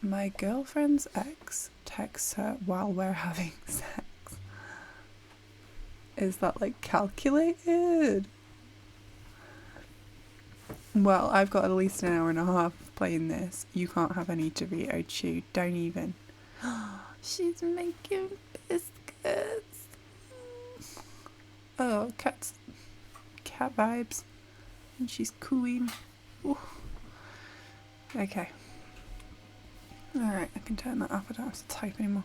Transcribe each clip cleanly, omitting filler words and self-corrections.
My girlfriend's ex texts her while we're having sex. Is that like calculated? Well, I've got at least an hour and a half playing this. You can't have any Dorito chew. Don't even. She's making biscuits. Oh, cat vibes. And she's cooing. Ooh. Okay. Alright, I can turn that off. I don't have to type anymore.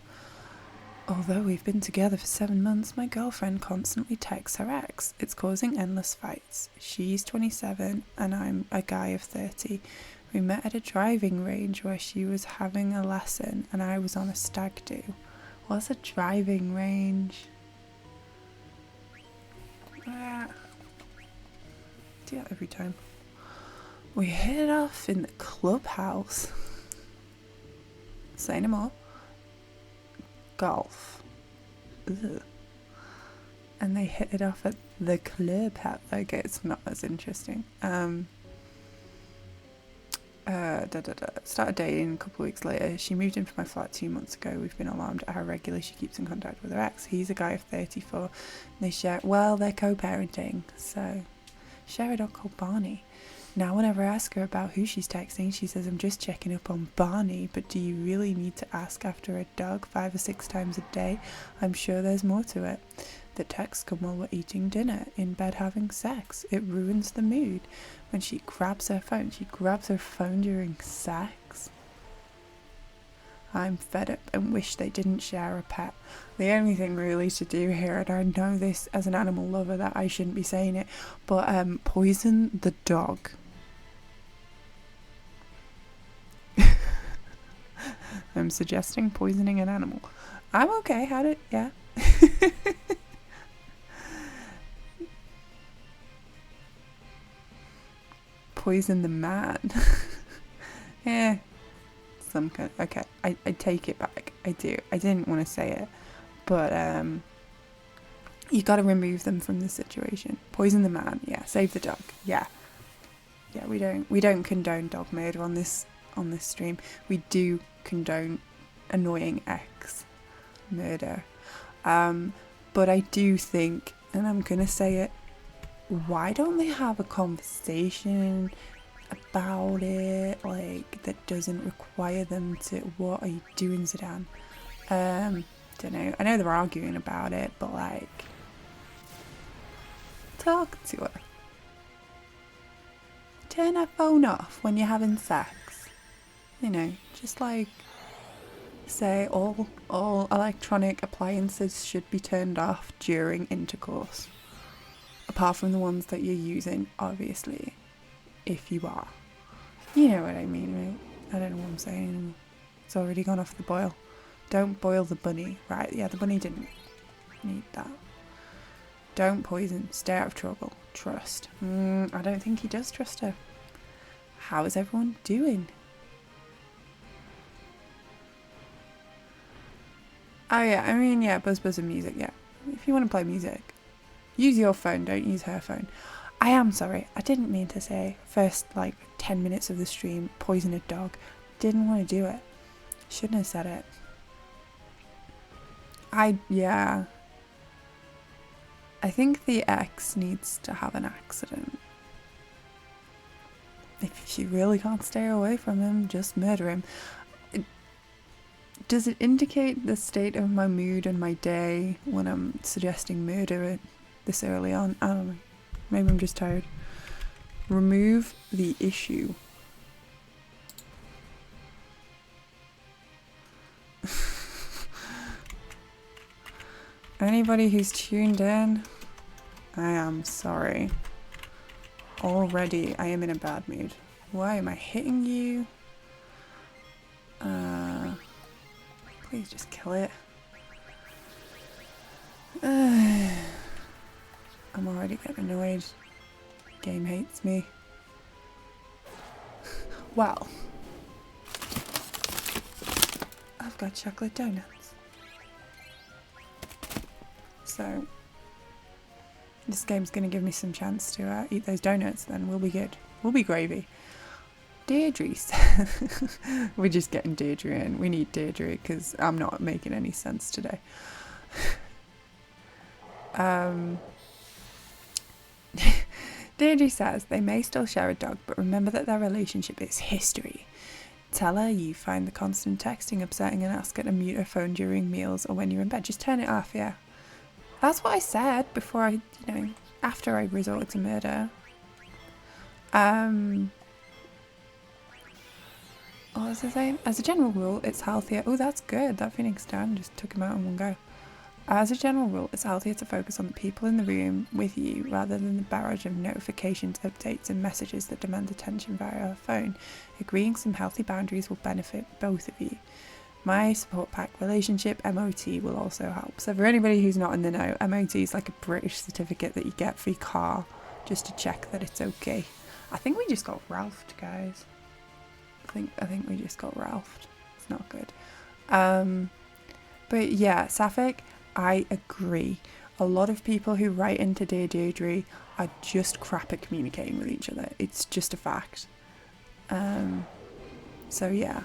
Although we've been together for 7 months, my girlfriend constantly texts her ex. It's causing endless fights. She's 27 and I'm a guy of 30. We met at a driving range where she was having a lesson and I was on a stag do. What's a driving range? Do that every time. We hit it off in the clubhouse. Say no more. Golf. Ugh. And they hit it off at the clubhouse. Okay, it's not as interesting. Started dating a couple of weeks later. She moved in for my flat 2 months ago. We've been alarmed at how regularly she keeps in contact with her ex. He's a guy of 34. They share, well, they're co-parenting, so share a dog called Barney. Now whenever I ask her about who she's texting, she says, I'm just checking up on Barney, but do you really need to ask after a dog 5 or 6 times a day? I'm sure there's more to it. The texts come while we're eating dinner, in bed having sex. It ruins the mood. When she grabs her phone during sex. I'm fed up and wish they didn't share a pet. The only thing really to do here, and I know this as an animal lover that I shouldn't be saying it, but poison the dog. I'm suggesting poisoning an animal. I'm okay, yeah. Poison the man. Yeah. Some kind. Okay, I take it back. I do. I didn't want to say it, but you got to remove them from the situation. Poison the man. Yeah. Save the dog. Yeah. Yeah. We don't condone dog murder on this stream. We do condone annoying ex murder. But I do think, and I'm gonna say it, why don't they have a conversation about it, like, that doesn't require them to, what are you doing, Zidane? Don't know. I know they're arguing about it, but like, talk to her. Turn her phone off when you're having sex. You know, just like say all electronic appliances should be turned off during intercourse. Apart from the ones that you're using, obviously. If you are. You know what I mean, right? I don't know what I'm saying anymore. It's already gone off the boil. Don't boil the bunny, right? Yeah, the bunny didn't need that. Don't poison. Stay out of trouble. Trust. I don't think he does trust her. How is everyone doing? Oh yeah, I mean, yeah, buzz and music, yeah. If you want to play music, use your phone, don't use her phone. I am sorry, I didn't mean to say first like 10 minutes of the stream, poison a dog. Didn't want to do it. Shouldn't have said it. Yeah. I think the ex needs to have an accident. If she really can't stay away from him, just murder him. Does it indicate the state of my mood and my day when I'm suggesting murder this early on? I don't know. Maybe I'm just tired. Remove the issue. Anybody who's tuned in, I am sorry. Already I am in a bad mood. Why am I hitting you? Please just kill it. I'm already getting annoyed. Game hates me. Well, I've got chocolate donuts. So, this game's going to give me some chance to eat those donuts, then we'll be good. We'll be gravy. Deidres. We're just getting Deirdre in. We need Deirdre because I'm not making any sense today. Deirdre says they may still share a dog, but remember that their relationship is history. Tell her you find the constant texting upsetting and ask her to mute her phone during meals or when you're in bed. Just turn it off, yeah. That's what I said before I, after I resorted to murder. What was I saying? As a general rule, it's healthier. Oh, that's good. That Phoenix down just took him out in one go. As a general rule, it's healthier to focus on the people in the room with you rather than the barrage of notifications, updates and messages that demand attention via our phone. Agreeing some healthy boundaries will benefit both of you. My support pack relationship MOT will also help. So for anybody who's not in the know, MOT is like a British certificate that you get for your car just to check that it's okay. I think we just got Ralphed, guys. I think we just got Ralphed. It's not good. But yeah, Sapphic, I agree. A lot of people who write into Dear Deirdre are just crap at communicating with each other. It's just a fact. So yeah.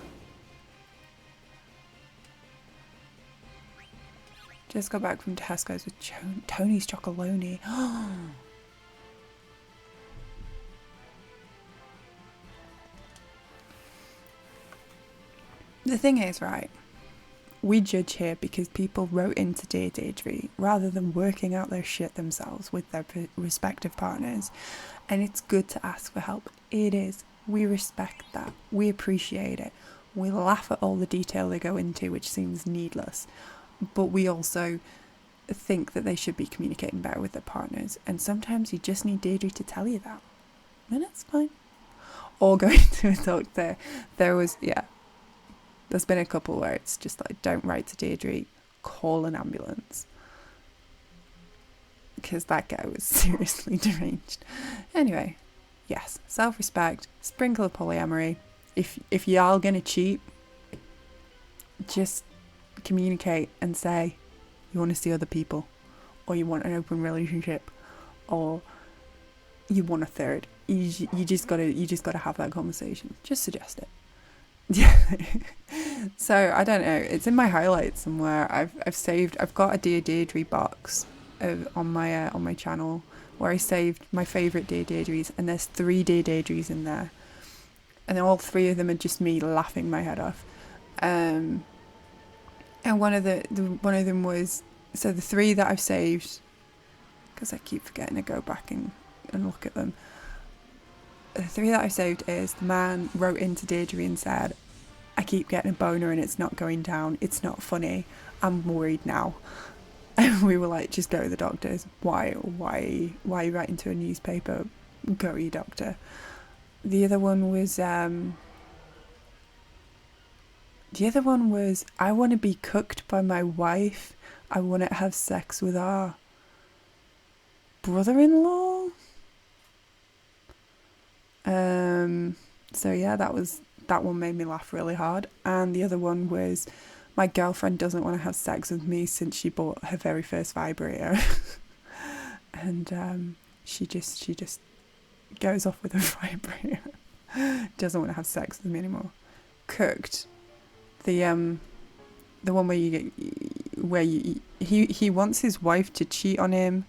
Just got back from Tesco's with Tony's Chocolonely. The thing is, right, we judge here because people wrote into Dear Deirdre rather than working out their shit themselves with their respective partners. And it's good to ask for help. It is. We respect that. We appreciate it. We laugh at all the detail they go into, which seems needless. But we also think that they should be communicating better with their partners. And sometimes you just need Deirdre to tell you that. And it's fine. Or going to a doctor. There's been a couple where it's just like, don't write to Deirdre, call an ambulance. Because that guy was seriously deranged. Anyway, yes, self-respect, sprinkle of polyamory. If y'all gonna cheat, just communicate and say you want to see other people, or you want an open relationship, or you want a third. You just gotta have that conversation. Just suggest it. Yeah. So I don't know. It's in my highlights somewhere. I've got a Dear Deirdre box on my channel where I saved my favourite Dear Deirdres, and there's 3 Dear Deirdres in there, and all 3 of them are just me laughing my head off. And one of them was, so the 3 that I've saved, because I keep forgetting to go back and look at them. The 3 that I saved is, the man wrote into Deirdre and said, I keep getting a boner and it's not going down. It's not funny. I'm worried now. And we were like, just go to the doctors. Why are you writing to a newspaper? Go to your doctor. The other one was, I want to be cooked by my wife. I want to have sex with our brother-in-law. So yeah, that one made me laugh really hard. And the other one was, my girlfriend doesn't want to have sex with me since she bought her very first vibrator. And she just goes off with her vibrator. Doesn't want to have sex with me anymore. Cooked. The one where he wants his wife to cheat on him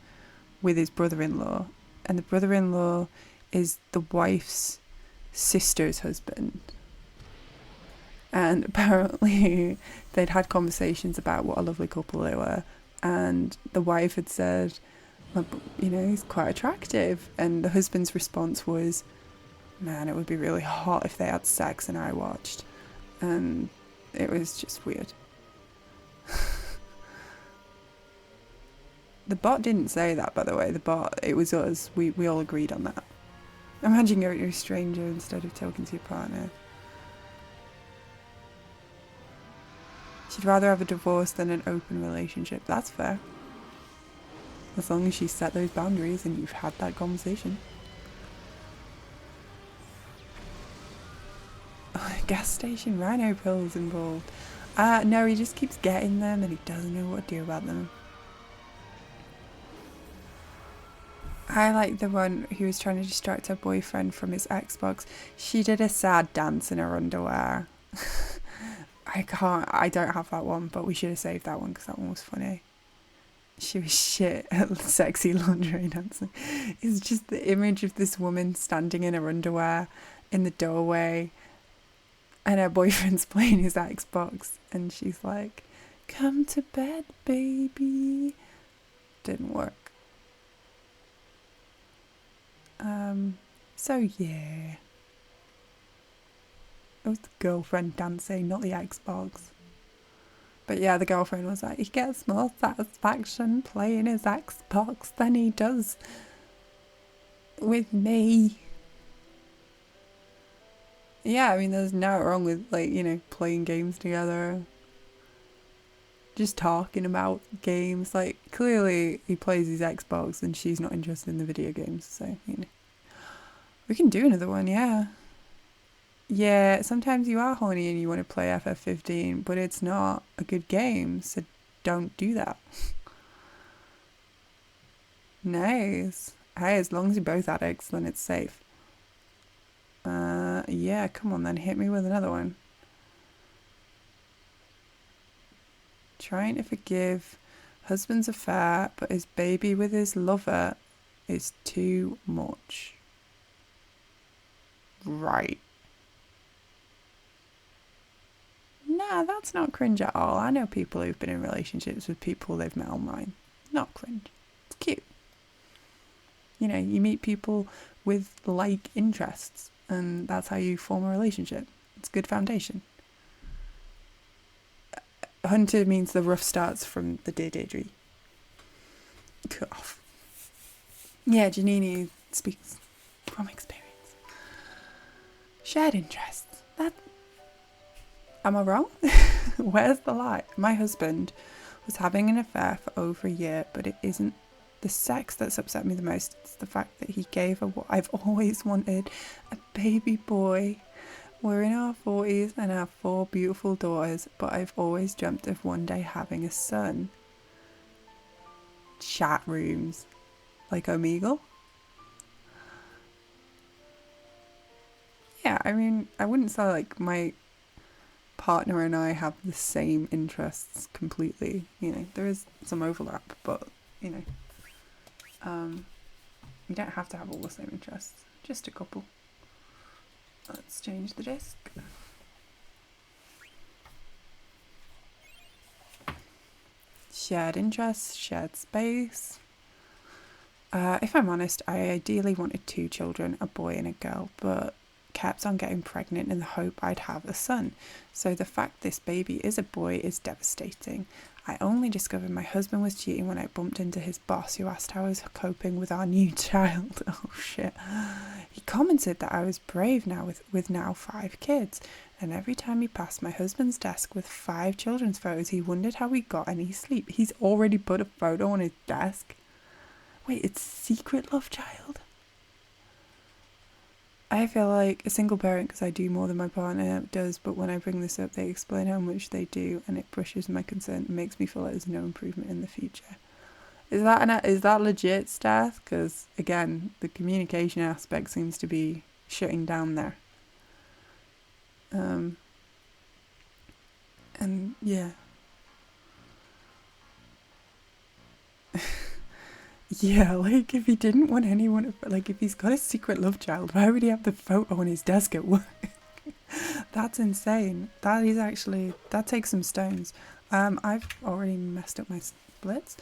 with his brother-in-law, and the brother-in-law is the wife's sister's husband. And apparently they'd had conversations about what a lovely couple they were, and the wife had said, he's quite attractive, and the husband's response was, man, it would be really hot if they had sex and I watched. And it was just weird. The bot didn't say that, by the way. It was us. We all agreed on that. Imagine you're a stranger instead of talking to your partner. She'd rather have a divorce than an open relationship. That's fair. As long as she set those boundaries and you've had that conversation. Oh, gas station rhino pills involved. No, he just keeps getting them and he doesn't know what to do about them. I like the one who was trying to distract her boyfriend from his Xbox. She did a sad dance in her underwear. I don't have that one, but we should have saved that one because that one was funny. She was shit at sexy lingerie dancing. It's just the image of this woman standing in her underwear in the doorway and her boyfriend's playing his Xbox and she's like, "Come to bed, baby." Didn't work. So yeah. It was the girlfriend dancing, not the Xbox. But yeah, the girlfriend was like, he gets more satisfaction playing his Xbox than he does with me. Yeah, I mean, there's no wrong with, like, you know, playing games together. Just talking about games. Like, clearly he plays his Xbox and she's not interested in the video games. So, you know. We can do another one, yeah. Yeah, sometimes you are horny and you want to play FF15, but it's not a good game, so don't do that. Nice. Hey, as long as you're both addicts, then it's safe. Yeah, come on then, hit me with another one. Trying to forgive husband's affair, but his baby with his lover is too much. Right. Nah, that's not cringe at all. I know people who've been in relationships with people they've met online. Not cringe. It's cute. You know, you meet people with like interests, and that's how you form a relationship. It's a good foundation. Hunter means the rough starts from the Dear Deidre. Cut off. Yeah, Janini speaks from experience. Shared interests. That. Am I wrong? Where's the lie? My husband was having an affair for over a year, but it isn't the sex that's upset me the most. It's the fact that he gave her what I've always wanted, a baby boy. We're in our 40s and have 4 beautiful daughters, but I've always dreamt of one day having a son. Chat rooms. Like Omegle? Yeah, I mean, I wouldn't say like my partner and I have the same interests completely. You know, there is some overlap, but, you know, you don't have to have all the same interests. Just a couple. Let's change the disc. Shared interests, shared space. If I'm honest, I ideally wanted 2 children, a boy and a girl, but kept on getting pregnant in the hope I'd have a son. So the fact this baby is a boy is devastating. I only discovered my husband was cheating when I bumped into his boss, who asked how I was coping with our new child. Oh shit. He commented that I was brave now with now 5 kids. And every time he passed my husband's desk with 5 children's photos, he wondered how we got any sleep. He's already put a photo on his desk. Wait, it's secret love child? I feel like a single parent because I do more than my partner does, but when I bring this up, they explain how much they do, and it brushes my concern and makes me feel like there's no improvement in the future. Is that legit, Steph? Because again, the communication aspect seems to be shutting down there. And yeah. Yeah, like if he didn't want anyone, like if he's got a secret love child, why would he have the photo on his desk at work? That's insane. That is actually, that takes some stones. I've already messed up my splits.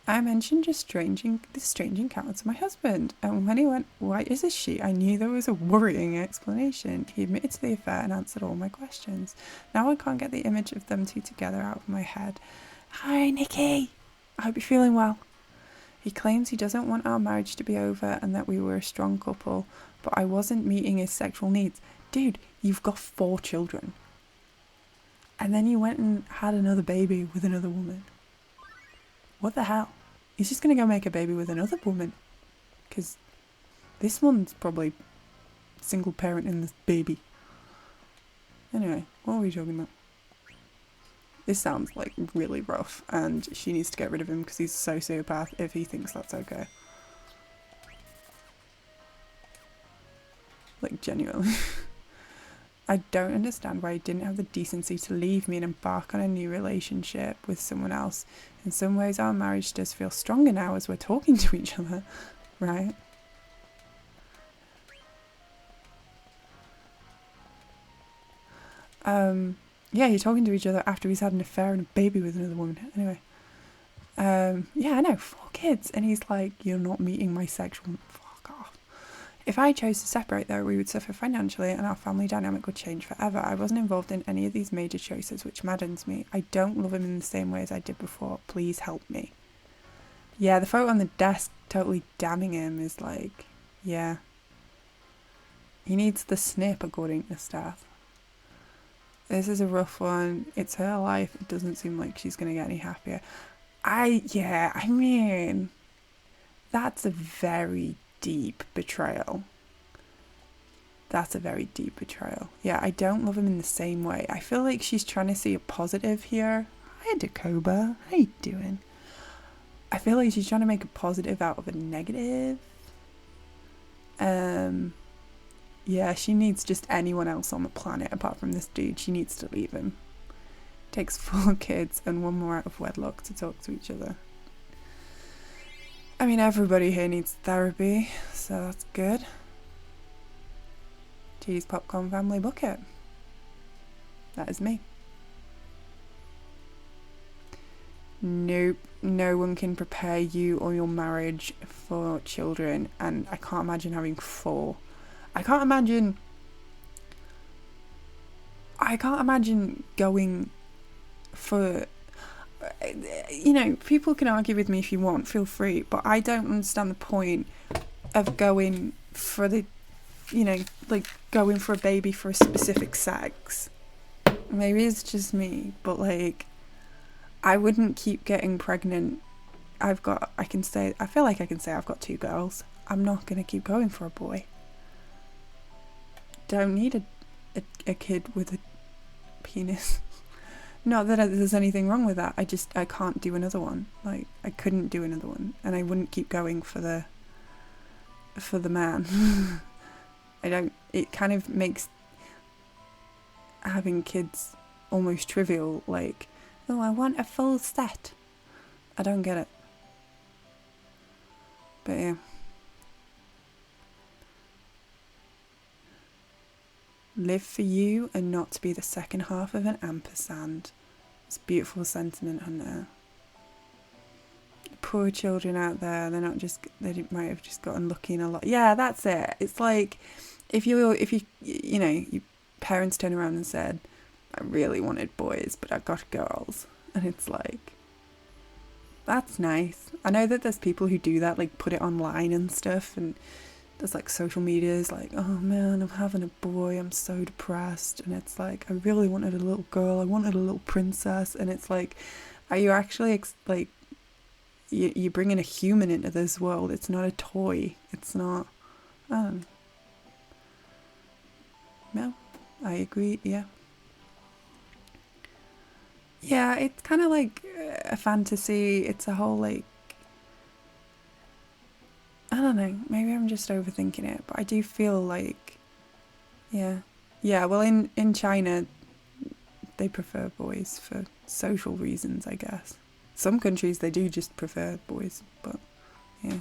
I mentioned this strange encounter to my husband, and when he went, "Why is this she?" I knew there was a worrying explanation. He admitted to the affair and answered all my questions. Now I can't get the image of them 2 together out of my head. Hi, Nikki. I hope you're feeling well. He claims he doesn't want our marriage to be over and that we were a strong couple, but I wasn't meeting his sexual needs. Dude, you've got 4 children. And then you went and had another baby with another woman. What the hell? He's just going to go make a baby with another woman. Because this one's probably single parenting this baby. Anyway, what were we talking about? This sounds like really rough, and she needs to get rid of him because he's a sociopath if he thinks that's okay. Like, genuinely. I don't understand why he didn't have the decency to leave me and embark on a new relationship with someone else. In some ways, our marriage does feel stronger now as we're talking to each other, right? Yeah, you're talking to each other after he's had an affair and a baby with another woman. Anyway. Yeah, I know, 4 kids. And he's like, you're not meeting my sexual... Fuck off. If I chose to separate, though, we would suffer financially and our family dynamic would change forever. I wasn't involved in any of these major choices, which maddens me. I don't love him in the same way as I did before. Please help me. Yeah, the photo on the desk totally damning him is like, yeah. He needs the snip, according to Steph. This is a rough one. It's her life. It doesn't seem like she's going to get any happier. I mean, that's a very deep betrayal. That's a very deep betrayal. Yeah, I don't love him in the same way. I feel like she's trying to see a positive here. Hi, Dakoba. How you doing? I feel like she's trying to make a positive out of a negative. Yeah, she needs just anyone else on the planet apart from this dude. She needs to leave him. Takes 4 kids and 1 more out of wedlock to talk to each other. I mean, everybody here needs therapy, so that's good. Cheese popcorn family bucket. That is me. Nope, no one can prepare you or your marriage for children, and I can't imagine having 4. I can't imagine going for, you know, people can argue with me if you want, feel free, but I don't understand the point of going for the, you know, like going for a baby for a specific sex. Maybe it's just me, but like, I wouldn't keep getting pregnant. I feel like I can say I've got 2 girls. I'm not going to keep going for a boy. Don't need a kid with a penis. Not that there's anything wrong with that. I can't do another one. Like, I couldn't do another one, and I wouldn't keep going for the man. It kind of makes having kids almost trivial. Like, oh, I want a full set. I don't get it. But yeah. Live for you and not to be the second half of an ampersand. It's beautiful sentiment, Hunter. Poor children out there, they might have just got unlucky in a lot. Yeah, that's it. It's like, if you your parents turn around and said, I really wanted boys, but I got girls. And it's like, that's nice. I know that there's people who do that, like put it online and stuff, and there's like social medias like, oh man, I'm having a boy, I'm so depressed. And it's like, I really wanted a little girl, I wanted a little princess. And it's like, are you actually like, you're bringing a human into this world? It's not a toy. It's not, I don't know. No, I agree, yeah. Yeah, it's kind of like a fantasy. It's a whole like, I don't know, maybe I'm just overthinking it, but I do feel like, yeah, well, in China, they prefer boys for social reasons, I guess. Some countries, they do just prefer boys, but, yeah.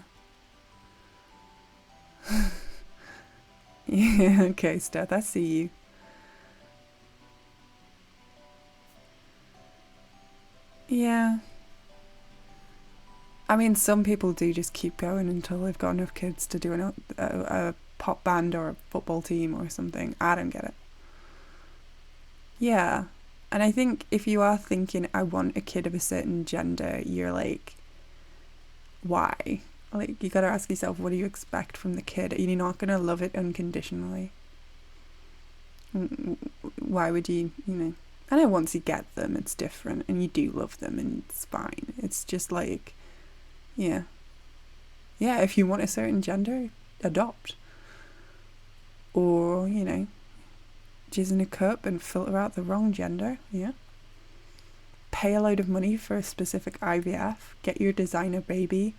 Yeah, okay, Steph, I see you. Yeah. I mean, some people do just keep going until they've got enough kids to do a pop band or a football team or something. I don't get it. Yeah. And I think if you are thinking, I want a kid of a certain gender, you're like, why? Like, you gotta ask yourself, what do you expect from the kid? Are you not gonna love it unconditionally? Why would you, I know once you get them, it's different, and you do love them, and it's fine. It's just like, yeah, if you want a certain gender, adopt. Or, jizz in a cup and filter out the wrong gender, yeah. Pay a load of money for a specific IVF, get your designer baby.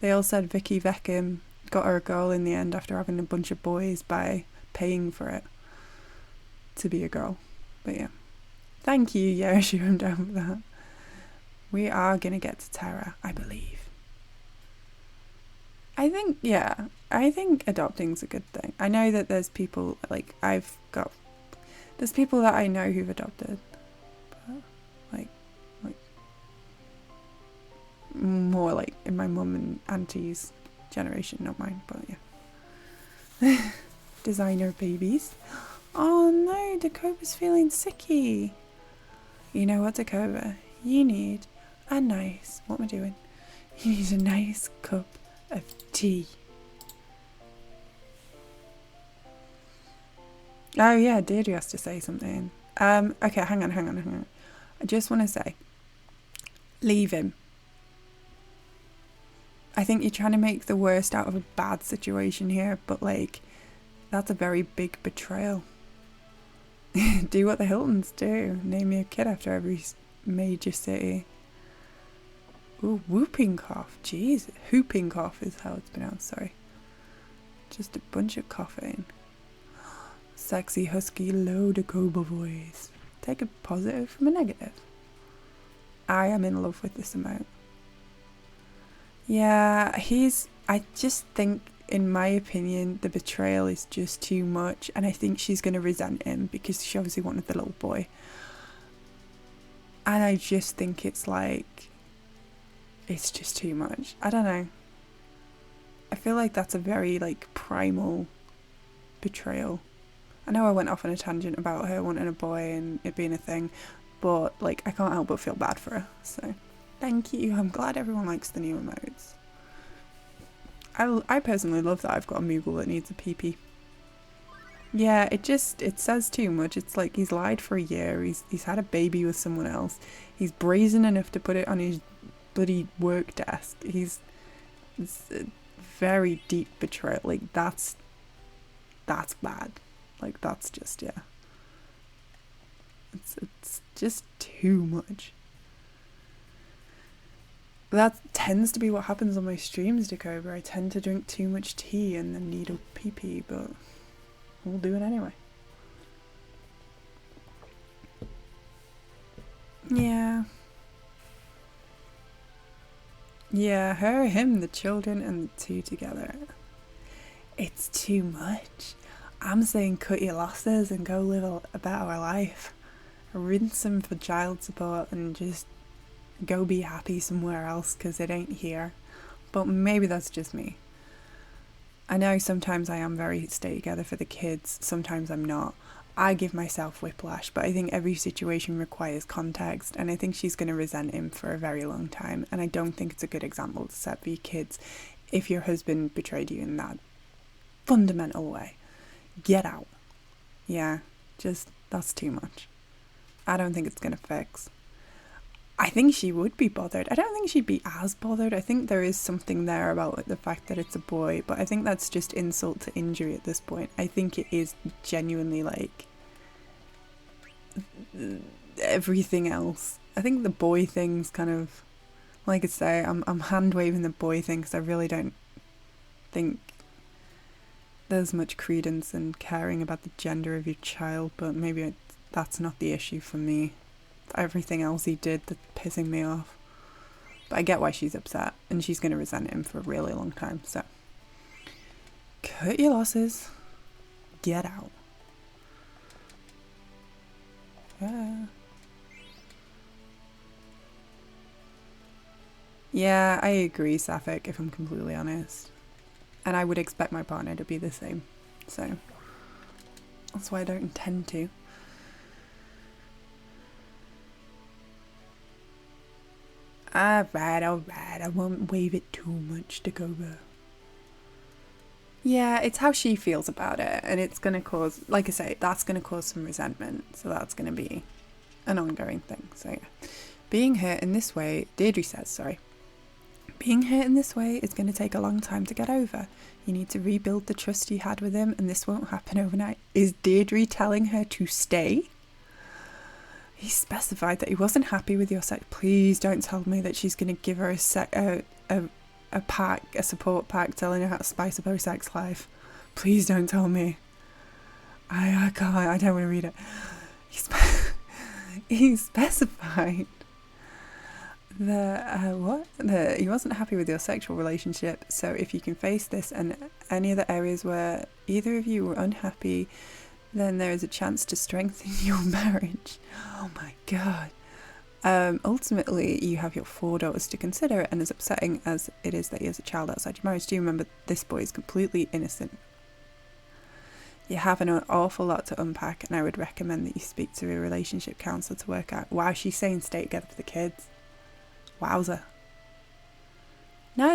They all said Vicky Beckham got her a girl in the end after having a bunch of boys by paying for it to be a girl. But yeah. Thank you. Yeah, sure, I'm down with that. We are going to get to Tara, I believe. I think adopting's a good thing. I know that there's people, like, there's people that I know who've adopted. But, like, more like in my mum and auntie's generation, not mine, but yeah. Designer babies. Oh no, Dakova's feeling sicky. You know what, Dakova? You need what am I doing? You need a nice cup of tea. Oh yeah, Deidre has to say something. Okay, hang on. I just want to say, leave him. I think you're trying to make the worst out of a bad situation here, but like, that's a very big betrayal. Do what the Hiltons do. Name your kid after every major city. Ooh, whooping cough. Jeez, whooping cough is how it's pronounced, sorry. Just a bunch of coughing. Sexy, husky, low Dakota voice. Take a positive from a negative. I am in love with this amount. Yeah, I just think, in my opinion, the betrayal is just too much, and I think she's going to resent him because she obviously wanted the little boy. And I just think it's just too much. I don't know. I feel like that's a very, like, primal betrayal. I know I went off on a tangent about her wanting a boy and it being a thing, but, like, I can't help but feel bad for her, so thank you. I'm glad everyone likes the new emotes. I personally love that I've got a Moogle that needs a pee-pee. Yeah, it says too much. It's like he's lied for a year, he's had a baby with someone else, he's brazen enough to put it on his bloody work desk. It's a very deep betrayal. Like, that's bad. Like, that's just, yeah. It's just too much. That tends to be what happens on my streams, Dakota. I tend to drink too much tea and then need a pee-pee, but we'll do it anyway. Yeah. Yeah, her, him, the children, and the two together. It's too much. I'm saying cut your losses and go live a better life. Rinse them for child support and just go be happy somewhere else, because it ain't here. But maybe that's just me. I know sometimes I am very stay together for the kids, sometimes I'm not. I give myself whiplash, but I think every situation requires context, and I think she's going to resent him for a very long time, and I don't think it's a good example to set for your kids if your husband betrayed you in that fundamental way. Get out. Yeah, just, that's too much. I don't think it's going to fix. I think she would be bothered. I don't think she'd be as bothered. I think there is something there about the fact that it's a boy, but I think that's just insult to injury at this point. I think it is genuinely like everything else. I think the boy thing's kind of, like I say, I'm hand waving the boy thing because I really don't think there's much credence in caring about the gender of your child, but maybe that's not the issue for me. Everything else he did that's pissing me off. But I get why she's upset, and she's going to resent him for a really long time, so cut your losses, get out. Yeah, I agree, Sapphic, if I'm completely honest, and I would expect my partner to be the same, so that's why I don't intend to. Alright, I won't wave it too much, Dakota. Yeah, it's how she feels about it, and it's going to cause, like I say, that's going to cause some resentment, so that's going to be an ongoing thing, so yeah. Being hurt in this way, Deidre says, sorry. Being hurt in this way is going to take a long time to get over. You need to rebuild the trust you had with him, and this won't happen overnight. Is Deidre telling her to stay? He specified that he wasn't happy with your sex. Please don't tell me that she's going to give her a pack, a support pack, telling her how to spice up her sex life. Please don't tell me. I can't, I don't want to read it. He specified that he wasn't happy with your sexual relationship, so if you can face this and any other areas where either of you were unhappy, then there is a chance to strengthen your marriage. Oh my god. Ultimately, you have your 4 daughters to consider, and as upsetting as it is that he has a child outside your marriage, do you remember this boy is completely innocent. You have an awful lot to unpack, and I would recommend that you speak to a relationship counsellor to work out. Wow, she's saying stay together for the kids. Wowza. No,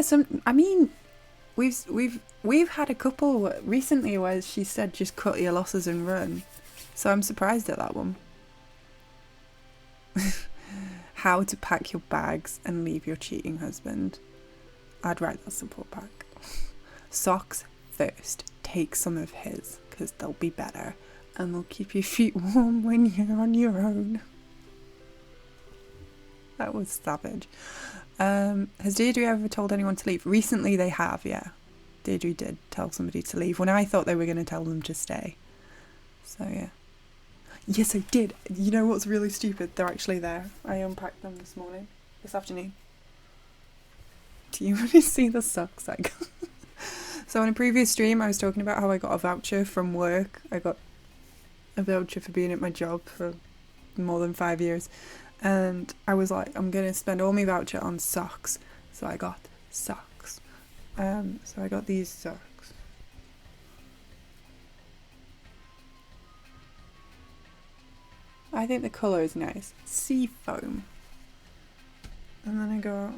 we've had a couple recently where she said just cut your losses and run. So I'm surprised at that one. How to pack your bags and leave your cheating husband. I'd write that support pack. Socks first. Take some of his, because they'll be better and they'll keep your feet warm when you're on your own. That was savage. Has Deirdre ever told anyone to leave? Recently they have, yeah. Deirdre did tell somebody to leave when I thought they were going to tell them to stay. So yeah. Yes, I did. You know what's really stupid? They're actually there. I unpacked them this afternoon. Do you want to see the socks I got? So in a previous stream, I was talking about how I got a voucher from work. I got a voucher for being at my job for more than 5 years. And I was like, I'm going to spend all my voucher on socks. So I got socks. So I got these socks. I think the colour is nice. Sea foam. And then I got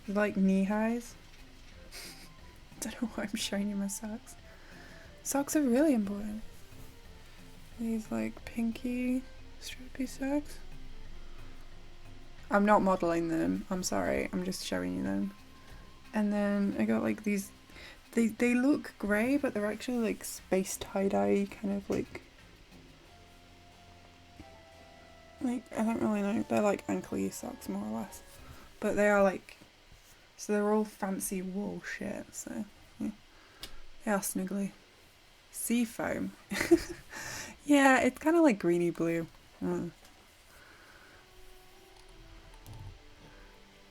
like knee highs. Don't know why I'm showing you my socks. Socks are really important. These like pinky stripy socks. I'm not modelling them, I'm sorry, I'm just showing you them. And then I got like these, they look grey, but they're actually like space tie-dye, kind of like I don't really know, they're like ankle-y socks more or less. But they are like, so they're all fancy wool shit, so yeah. They are snuggly. Sea foam. Yeah, it's kind of like greeny blue.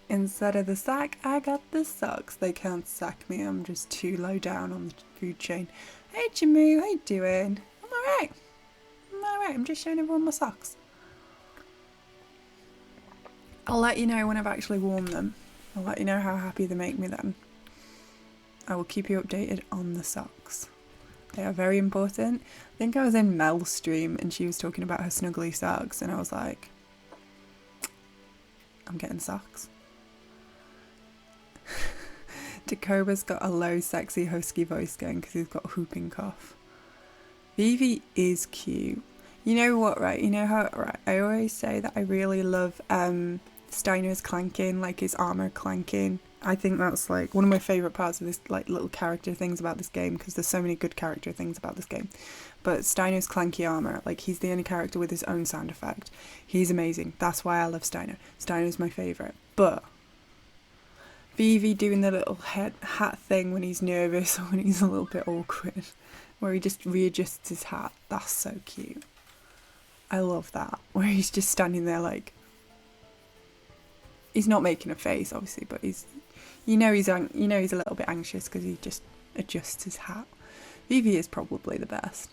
Instead of the sack, I got the socks. They can't sack me, I'm just too low down on the food chain. Hey Jamu, how you doing? I'm alright, I'm just showing everyone my socks. I'll let you know when I've actually worn them. I'll let you know how happy they make me then. I will keep you updated on the socks. They are very important. I think I was in Mel's stream and she was talking about her snuggly socks and I was like, I'm getting socks. Dakoba's got a low sexy husky voice going because he's got a whooping cough. Vivi is cute. You know what, right? You know how, right? I always say that I really love Steiner's clanking, like his armor clanking. I think that's like one of my favourite parts of this, like little character things about this game, because there's so many good character things about this game. But Steiner's clanky armor, like he's the only character with his own sound effect. He's amazing. That's why I love Steiner. Steiner's my favourite. But Vivi doing the little hat thing when he's nervous or when he's a little bit awkward, where he just readjusts his hat. That's so cute. I love that. Where he's just standing there like, he's not making a face obviously, but he's, you know he's a little bit anxious because he just adjusts his hat. Vivi is probably the best.